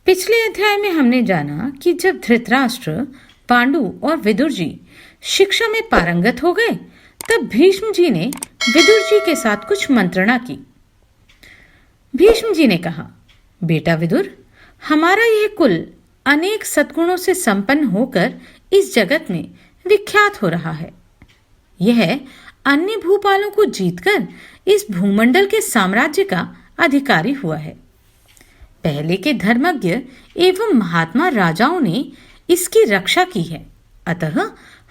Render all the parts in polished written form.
पिछले अध्याय में हमने जाना कि जब धृतराष्ट्र, पांडु और विदुर जी शिक्षा में पारंगत हो गए, तब भीष्म जी ने विदुर जी के साथ कुछ मंत्रणा की। भीष्म जी ने कहा, बेटा विदुर, हमारा यह कुल अनेक सद्गुणों से संपन्न होकर इस जगत में विख्यात हो रहा है। यह अन्य भूपालों को जीतकर इस भूमंडल के साम्राज्य का अधिकारी हुआ है। पहले के धर्मज्ञ एवं महात्मा राजाओं ने इसकी रक्षा की है, अतः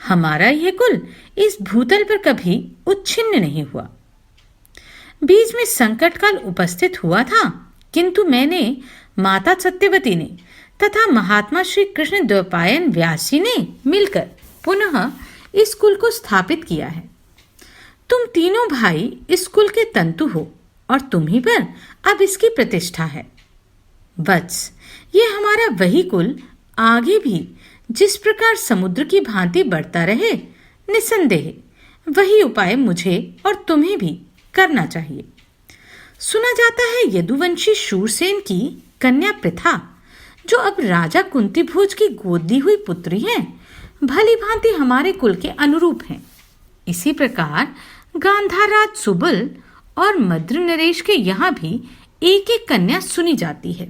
हमारा यह कुल इस भूतल पर कभी उच्छिन्न नहीं हुआ। बीच में संकट काल उपस्थित हुआ था, किंतु मैंने, माता सत्यवती ने तथा महात्मा श्री कृष्ण द्वैपायन व्यास जी ने मिलकर पुनः इस कुल को स्थापित किया है। तुम तीनों भाई इस कुल के तंतु हो और तुम ही पर अब इसकी प्रतिष्ठा है। बस ये हमारा वही कुल आगे भी जिस प्रकार समुद्र की भांति बढ़ता रहे, निसंदेह वही उपाय मुझे और तुम्हें भी करना चाहिए। सुना जाता है यदुवंशी शूरसेन की कन्या पृथा, जो अब राजा कुंतीभोज की गोद ली हुई पुत्री है, भली भांति हमारे कुल के अनुरूप हैं। इसी प्रकार गांधाराज सुबल और मद्र नरेश के यहाँ भी एक एक कन्या सुनी जाती है।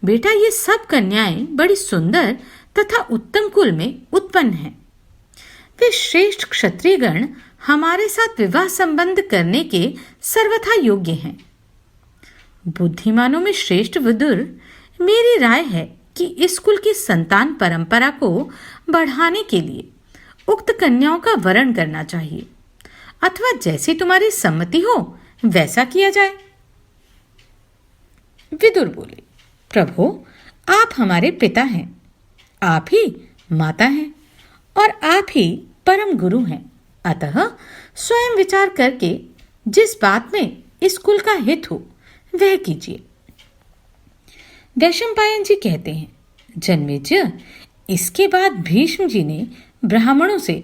बेटा, ये सब कन्याएं बड़ी सुंदर तथा उत्तम कुल में उत्पन्न हैं। वे श्रेष्ठ क्षत्रियगण हमारे साथ विवाह संबंध करने के सर्वथा योग्य हैं। बुद्धिमानों में श्रेष्ठ विदुर, मेरी राय है कि इस कुल की संतान परंपरा को बढ़ाने के लिए उक्त कन्याओं का वरण करना चाहिए, अथवा जैसी तुम्हारी सम्मति हो वैसा किया जाए। विदुर बोले, प्रभु, आप हमारे पिता हैं, आप ही माता हैं और आप ही परम गुरु हैं, अतः स्वयं विचार करके जिस बात में इस कुल का हित हो वह कीजिए। वैशंपायन जी कहते हैं, जन्मेजय, इसके बाद भीष्म जी ने ब्राह्मणों से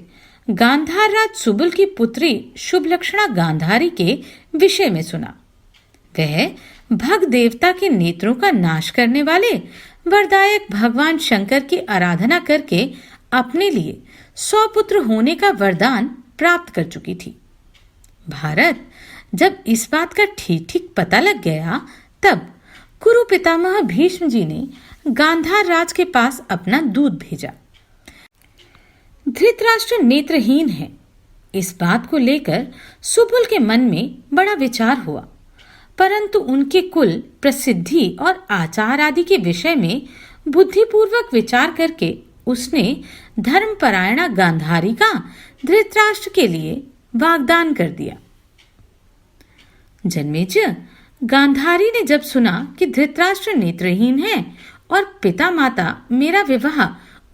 गांधार राज सुबल की पुत्री शुभलक्षणा गांधारी के विषय में सुना। वह भग देवता के नेत्रों का नाश करने वाले वरदायक भगवान शंकर की आराधना करके अपने लिए 100 पुत्र होने का वरदान प्राप्त कर चुकी थी। भारत, जब इस बात का ठीक ठीक पता लग गया, तब कुरु पितामह भीष्म जी ने गांधार राज के पास अपना दूत भेजा। धृतराष्ट्र नेत्रहीन है, इस बात को लेकर सुबल के मन में बड़ा विचार हुआ, परंतु उनके कुल, प्रसिद्धि और आचार आदि के विषय में बुद्धिपूर्वक विचार करके उसने धर्मपरायणा गांधारी का धृतराष्ट्र के लिए वाग्दान कर दिया। जन्मेजय, गांधारी ने जब सुना कि धृतराष्ट्र नेत्रहीन है और पिता माता मेरा विवाह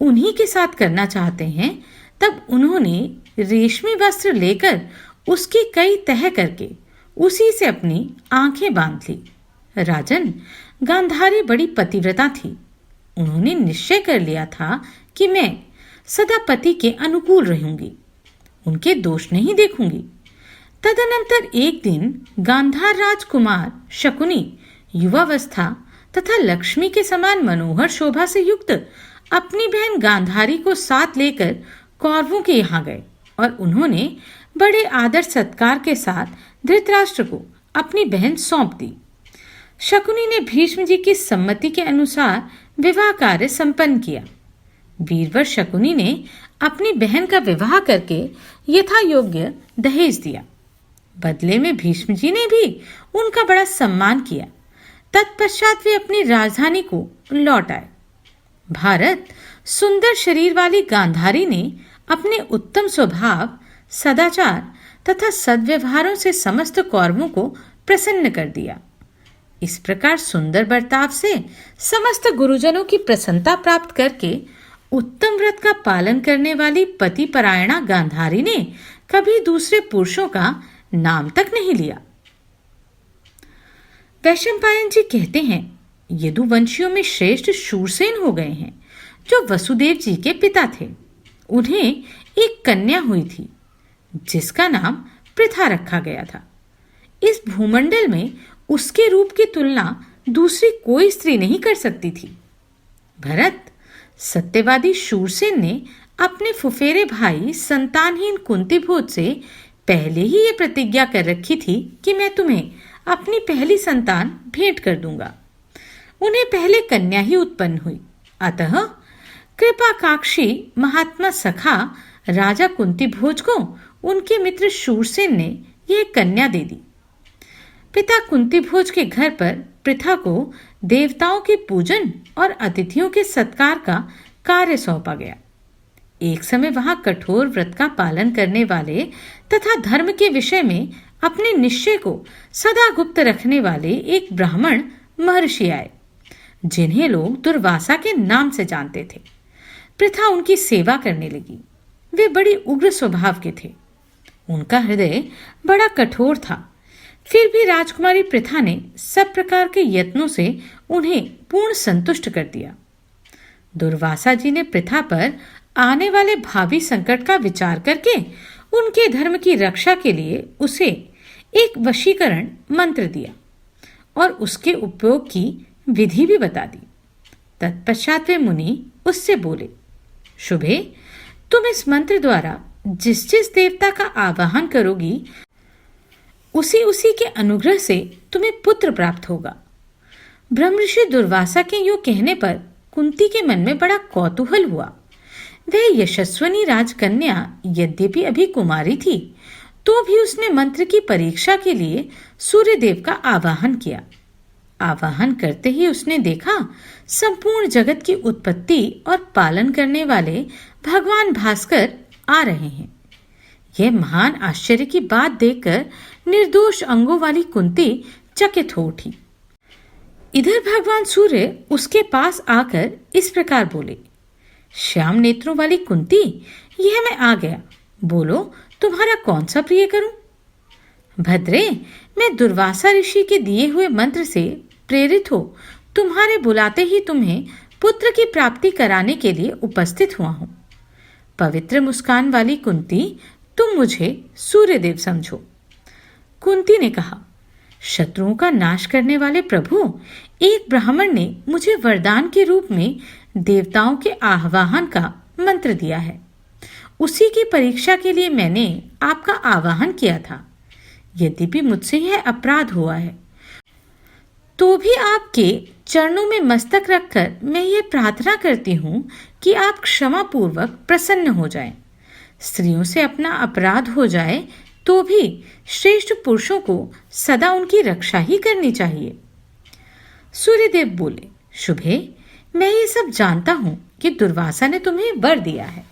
उन्हीं के साथ करना चाहते हैं, तब उन्होंने रेशमी वस्त्र लेकर उसकी कई तह करके उसी से अपनी आंखें बांध ली। राजन, गांधारी बड़ी पतिव्रता थी। उन्होंने निश्चय कर लिया था कि मैं सदा पति के अनुकूल रहूंगी, उनके दोष नहीं देखूंगी। तदनंतर एक दिन गांधार राजकुमार शकुनी युवावस्था तथा लक्ष्मी के समान मनोहर शोभा से युक्त अपनी बहन गांधारी को साथ लेकर कौरवों के यहाँ गए और उन्होंने बड़े आदर सत्कार के साथ धृतराष्ट्र को अपनी बहन सौंप दी। शकुनी ने भीष्म जी की सम्मति के अनुसार विवाह कार्य संपन्न किया। वीरवर शकुनी ने अपनी बहन का विवाह करके यथा योग्य दहेज दिया। बदले में भीष्म जी ने भी उनका बड़ा सम्मान किया। तत्पश्चात वे अपनी राजधानी को लौट आए। भारत, सुंदर शरीर वाली गांधारी ने अपने उत्तम स्वभाव, सदाचार तथा सद्व्यवहारों से समस्त कौरवों को प्रसन्न कर दिया। इस प्रकार सुंदर बर्ताव से समस्त गुरुजनों की प्रसन्नता प्राप्त करके उत्तम व्रत का पालन करने वाली पतिपरायणा गांधारी ने कभी दूसरे पुरुषों का नाम तक नहीं लिया। वैशंपायन जी कहते हैं, यदुवंशियों में श्रेष्ठ शूरसेन हो गए हैं, जो वसुदेव जी के पिता थे। उन्हें एक कन्या हुई थी जिसका नाम पृथा रखा गया था। इस भूमंडल में उसके रूप की तुलना दूसरी कोई स्त्री नहीं कर सकती थी। भरत, सत्यवादी शूरसेन ने अपने फुफेरे भाई संतानहीन कुंती भोज से पहले ही ये प्रतिज्ञा कर रखी थी कि मैं तुम्हें अपनी पहली संतान भेंट कर दूंगा। उन्हें पहले कन्या ही उत्पन्न हुई, अतः कृपाकाक्षी महात्मा सखा राजा कुंती भोज को उनके मित्र शूरसेन ने यह कन्या दे दी। पिता कुंती भोज के घर पर पृथा को देवताओं के पूजन और अतिथियों के सत्कार का कार्य सौंपा गया। एक समय वहां कठोर व्रत का पालन करने वाले तथा धर्म के विषय में अपने निश्चय को सदा गुप्त रखने वाले एक ब्राह्मण महर्षि आए, जिन्हें लोग दुर्वासा के नाम से जानते थे। पृथा उनकी सेवा करने लगी। वे बड़ी उग्र स्वभाव के थे। उनका हृदय बड़ा कठोर था। फिर भी राजकुमारी पृथा ने सब प्रकार के यत्नों से उन्हें पूर्ण संतुष्ट कर दिया। दुर्वासा जी ने पृथा पर आने वाले भावी संकट का विचार करके उनके धर्म की रक्षा के लिए उसे एक वशीकरण मंत्र दिया और उसके उपयोग की विधि भी बता दी। तत्पश्चात वे मुनि उससे बोले, शुभे, तुम इस मंत्र द्वारा जिस जिस देवता का आवाहन करोगी उसी उसी के अनुग्रह से तुम्हें पुत्र प्राप्त होगा। ब्रह्मऋषि दुर्वासा के यूं कहने पर कुंती के मन में बड़ा कौतूहल हुआ। वह यशस्विनी राजकन्या यद्यपि अभी कुमारी थी, तो भी उसने मंत्र की परीक्षा के लिए सूर्यदेव का आवाहन किया। आवाहन करते ही उसने देखा संपूर्ण जगत की उत्पत्ति और पालन करने वाले भगवान भास्कर आ रहे हैं। यह महान आश्चर्य की बात देखकर निर्दोष अंगों वाली कुंती चकित हो उठी। इधर भगवान सूर्य उसके पास आकर इस प्रकार बोले, श्याम नेत्रों वाली कुंती, यह मैं आ गया। बोलो, तुम्हारा कौन सा प्रिय करूं? भद्रे, मैं दुर्वासा ऋषि के दिए हुए मंत्र से प्रेरित हो तुम्हारे बुलाते ही तुम्हें पुत्र की प्राप्ति कराने के लिए उपस्थित हुआ हूं। पवित्र मुस्कान वाली कुंती, तुम मुझे सूर्यदेव समझो। कुंती ने कहा, शत्रुओं का नाश करने वाले प्रभु, एक ब्राह्मण ने मुझे वरदान के रूप में देवताओं के आह्वान का मंत्र दिया है। उसी की परीक्षा के लिए मैंने आपका आवाहन किया था। यद्यपि मुझसे यह अपराध हुआ है, तो भी आपके चरणों में मस्तक रखकर मैं ये प्रार्थना करती हूँ कि आप क्षमा पूर्वक प्रसन्न हो जाएं। स्त्रियों से अपना अपराध हो जाए तो भी श्रेष्ठ पुरुषों को सदा उनकी रक्षा ही करनी चाहिए। सूर्यदेव बोले, शुभे, मैं ये सब जानता हूँ कि दुर्वासा ने तुम्हें वर दिया है।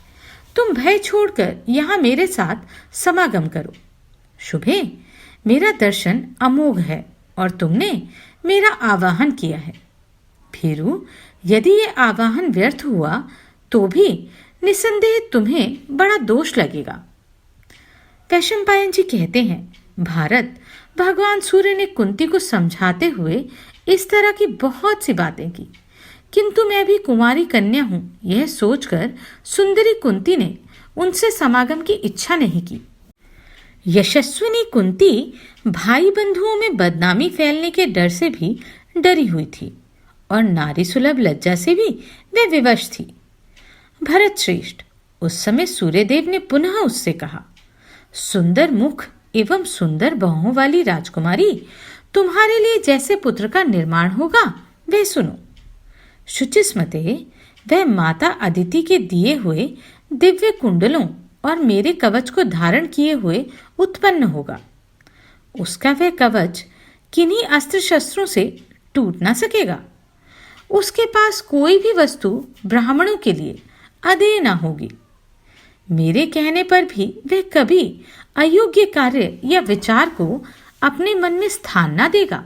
तुम भय छोड़कर यहाँ मेरे साथ समागम करो। शुभे, मेरा दर्शन अमोघ है और तुमने मेरा आवाहन किया है। भीरु, यदि ये आवाहन व्यर्थ हुआ तो भी निसंदेह तुम्हें बड़ा दोष लगेगा। वैशंपायन जी कहते हैं, भारत, भगवान सूर्य ने कुंती को समझाते हुए इस तरह की बहुत सी बातें की, किंतु मैं भी कुमारी कन्या हूं यह सोचकर सुंदरी कुंती ने उनसे समागम की इच्छा नहीं की। यशस्विनी कुंती भाई बंधुओं में बदनामी फैलने के डर से भी डरी हुई थी और नारी सुलभ लज्जा से भी वे विवश थी। भरत श्रेष्ठ, उस समय सूर्यदेव ने पुनः उससे कहा, सुंदर मुख एवं सुंदर बाहों वाली राजकुमारी, तुम्हारे लिए जैसे पुत्र का निर्माण होगा वह सुनो। शुचिस्मते, वह माता अदिति के दिए हुए दिव्य कुंडलों और मेरे कवच को धारण किए हुए उत्पन्न होगा। उसका वह कवच किन्हीं अस्त्र शस्त्रों से टूट ना सकेगा। उसके पास कोई भी वस्तु ब्राह्मणों के लिए अदेय ना होगी। मेरे कहने पर भी वह कभी अयोग्य कार्य या विचार को अपने मन में स्थान ना देगा।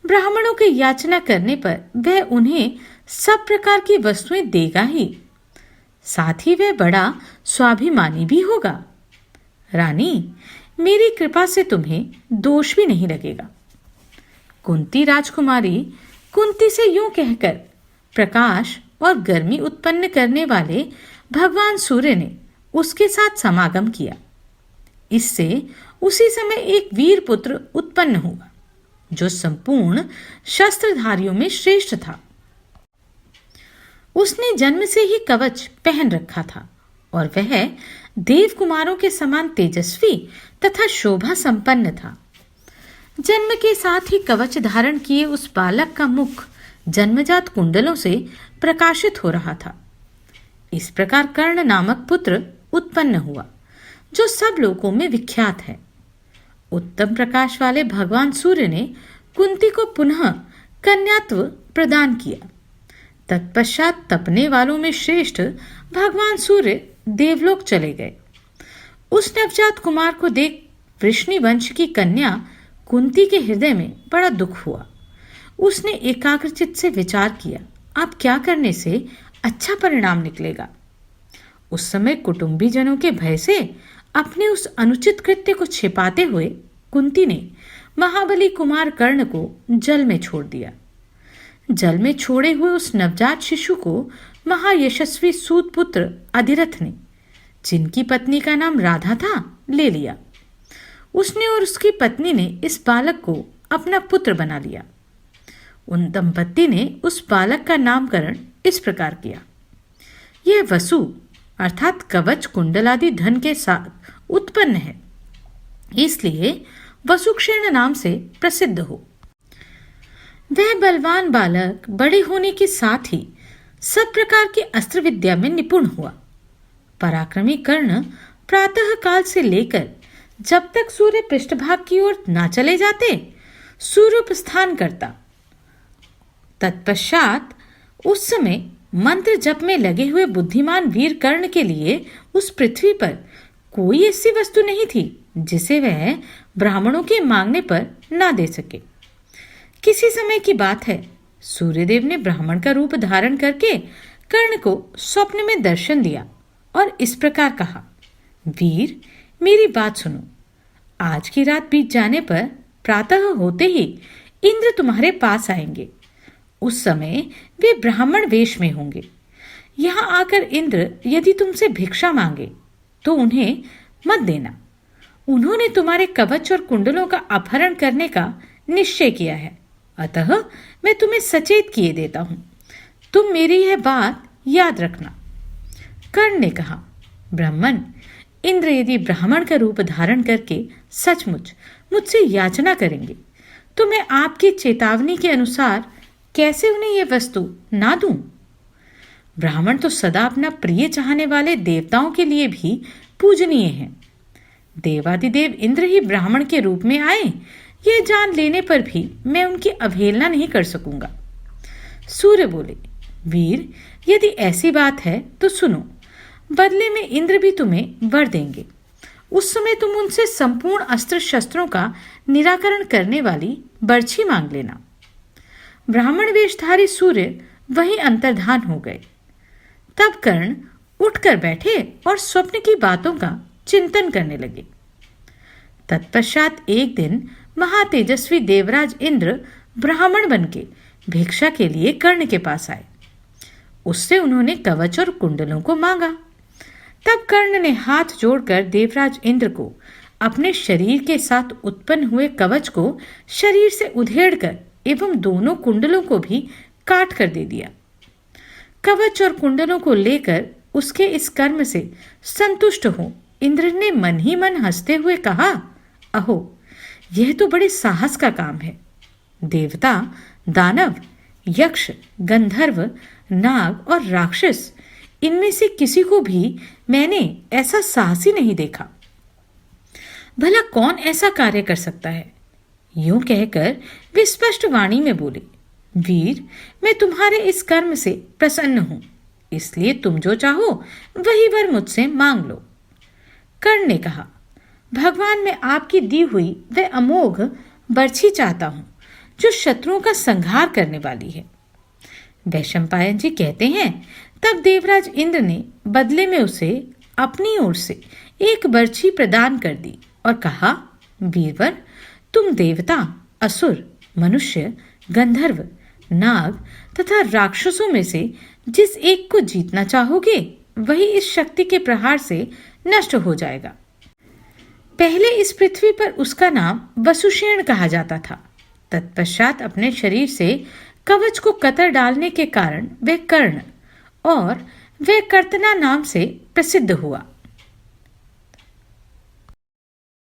ब्राह्मणों की याचना करने पर वह उन्हें सब प्रकार की वस्तुएं देगा ही, साथ ही वह बड़ा स्वाभिमानी भी होगा। रानी, मेरी कृपा से तुम्हें दोष भी नहीं लगेगा। कुंती राजकुमारी कुंती से यूं कहकर प्रकाश और गर्मी उत्पन्न करने वाले भगवान सूर्य ने उसके साथ समागम किया। इससे उसी समय एक वीर पुत्र उत्पन्न हुआ। जो संपूर्ण शस्त्रधारियों में श्रेष्ठ था। उसने जन्म से ही कवच पहन रखा था और वह देव कुमारों के समान तेजस्वी तथा शोभा संपन्न था। जन्म के साथ ही कवच धारण किए उस बालक का मुख जन्मजात कुंडलों से प्रकाशित हो रहा था। इस प्रकार कर्ण नामक पुत्र उत्पन्न हुआ, जो सब लोकों में विख्यात है। उत्तम प्रकाश वाले भगवान सूर्य ने कुंती को पुनः कन्यात्व प्रदान किया। तत्पश्चात तपने वालों में श्रेष्ठ भगवान सूर्य देवलोक चले गए। उस नवजात कुमार को देख वृष्णि वंश की कन्या कुंती के हृदय में बड़ा दुख हुआ। उसने एकाग्रचित्त से विचार किया, अब क्या करने से अच्छा परिणाम निकलेगा। उस समय कुटुंबी जनों के भय से अपने उस अनुचित कृत्य को छिपाते हुए कुंती ने महाबली कुमार कर्ण को जल में छोड़ दिया। जल में छोड़े हुए उस नवजात शिशु को महायशस्वी सूत पुत्र अधिरथ ने, जिनकी पत्नी का नाम राधा था, ले लिया। उसने और उसकी पत्नी ने इस बालक को अपना पुत्र बना लिया। उन दंपत्ति ने उस बालक का नामकरण इस प्रकार किया, यह वसु अर्थात कवच कुंडलादि धन के साथ उत्पन्न है, इसलिए वसुक्षेण नाम से प्रसिद्ध हो। वह बलवान बालक बड़े होने के साथ ही सब प्रकार की अस्त्र विद्या में निपुण हुआ। पराक्रमी कर्ण प्रातः काल से लेकर जब तक सूर्य पृष्ठभाग की ओर ना चले जाते, सूर्योपस्थान करता। तत्पश्चात उस समय मंत्र जप में लगे हुए बुद्धिमान वीर कर्ण के लिए उस पृथ्वी पर कोई ऐसी वस्तु नहीं थी जिसे वह ब्राह्मणों के मांगने पर ना दे सके। किसी समय की बात है, सूर्यदेव ने ब्राह्मण का रूप धारण करके कर्ण को स्वप्न में दर्शन दिया और इस प्रकार कहा, वीर मेरी बात सुनो। आज की रात बीत जाने पर प्रातः होते ही इंद्र तुम्हारे पास आएंगे। उस समय वे ब्राह्मण वेश में होंगे। यहाँ आकर इंद्र यदि तुमसे भिक्षा मांगे तो उन्हें मत देना। उन्होंने तुम्हारे कवच और कुंडलों का अपहरण करने का निश्चय किया है, अतः मैं तुम्हें सचेत किए देता हूं। तुम मेरी यह बात याद रखना। कर्ण ने कहा, ब्राह्मण, इंद्र यदि ब्राह्मण का रूप धारण करके सचमुच मुझसे याचना करेंगे तो मैं आपकी चेतावनी के अनुसार कैसे उन्हें यह वस्तु ना दूं? ब्राह्मण तो सदा अपना प्रिय चाहने वाले देवताओं के लिए भी पूजनीय हैं। देवादिदेव इंद्र ही ब्राह्मण के रूप में आए, यह जान लेने पर भी मैं उनकी अवहेलना नहीं कर सकूंगा। सूर्य बोले, वीर यदि ऐसी बात है तो सुनो, बदले में इंद्र भी तुम्हें वर देंगे। उस समय तुम उनसे संपूर्ण अस्त्र शस्त्रों का निराकरण करने वाली बर्छी मांग लेना। ब्राह्मण वेशधारी सूर्य वहीं अंतर्धान हो गए। तब कर्ण उठकर बैठे और स्वप्न की बातों का चिंतन करने लगे। तत्पश्चात एक दिन महातेजस्वी देवराज इंद्र ब्राह्मण बनके भिक्षा के लिए कर्ण के पास आए। उससे उन्होंने कवच और कुंडलों को मांगा। तब कर्ण ने हाथ जोड़कर देवराज इंद्र को अपने शरीर के साथ उत्पन्न हुए कवच को शरीर से उधेड़कर एवं दोनों कुंडलों को भी काट कर दे दिया। कवच और कुंडलों को लेकर उसके इस कर्म से संतुष्ट हो इंद्र ने मन ही मन हंसते हुए कहा, अहो, यह तो बड़े साहस का काम है। देवता, दानव, यक्ष, गंधर्व, नाग और राक्षस, इनमें से किसी को भी मैंने ऐसा साहसी नहीं देखा। भला कौन ऐसा कार्य कर सकता है? यूं कहकर वे स्पष्ट वाणी में बोले, वीर, मैं तुम्हारे इस कर्म से प्रसन्न हूं, इसलिए तुम जो चाहो वही वर मुझसे मांग लो। कर्ण ने कहा, भगवान, मैं आपकी दी हुई वह अमोघ बर्छी चाहता हूं जो शत्रुओं का संहार करने वाली है। वैशंपायन जी कहते हैं, तब देवराज इंद्र ने बदले में उसे अपनी ओर से एक बर्छी प्रदान कर दी और कहा, वीरवर, तुम देवता, असुर, मनुष्य, गंधर्व, नाग तथा राक्षसों में से जिस एक को जीतना चाहोगे वही इस शक्ति के प्रहार से नष्ट हो जाएगा। पहले इस पृथ्वी पर उसका नाम वसुषेण कहा जाता था तत्पश्चात अपने शरीर से कवच को कतर डालने के कारण वह कर्ण और वह कर्तना नाम से प्रसिद्ध हुआ।